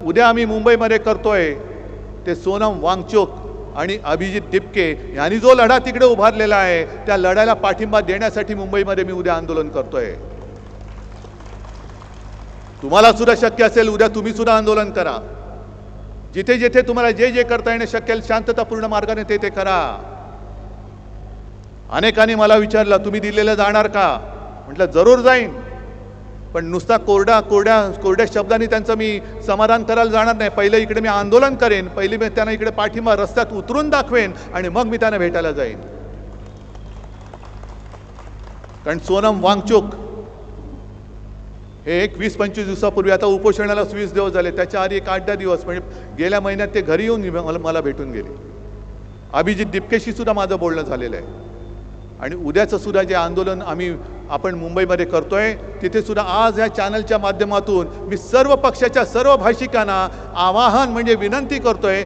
उद्या आम्ही मुंबईमध्ये करतोय ते सोनम वांगचुक आणि अभिजित दिपके यांनी जो लढा तिकडे उभारलेला आहे त्या लढ्याला पाठिंबा देण्यासाठी मुंबईमध्ये मी उद्या आंदोलन करतोय। तुम्हाला सुद्धा शक्य असेल उद्या तुम्ही सुद्धा आंदोलन करा। जिथे जिथे तुम्हाला जे जे करता येणे शक्य आहे शांततापूर्ण मार्गाने ते करा। अनेकांनी मला विचारलं तुम्ही दिल्लीला जाणार का? म्हटलं जरूर जाईन, पण नुसता कोरड्या शब्दांनी त्यांचं मी समाधान करायला जाणार नाही। पहिले इकडे मी आंदोलन करेन, पहिले मी त्यांना इकडे पाठिंबा रस्त्यात उतरून दाखवेन आणि मग मी त्यांना भेटायला जाईन। कारण सोनम वांगचुक हे 20-25 दिवसापूर्वी, आता उपोषणाला 20 दिवस झाले, त्याच्या आधी 8-10 दिवस म्हणजे गेल्या महिन्यात ते घरी येऊन मला भेटून गेले। अभिजित दिपकेशी सुद्धा माझं बोलणं झालेलं आहे आणि उद्याचं सुद्धा जे आंदोलन आपण मुंबईमध्ये करतोय तिथे सुद्धा आज या चॅनलच्या माध्यमातून मी सर्व पक्षाच्या सर्व भाषिकांना आवाहन म्हणजे विनंती करतोय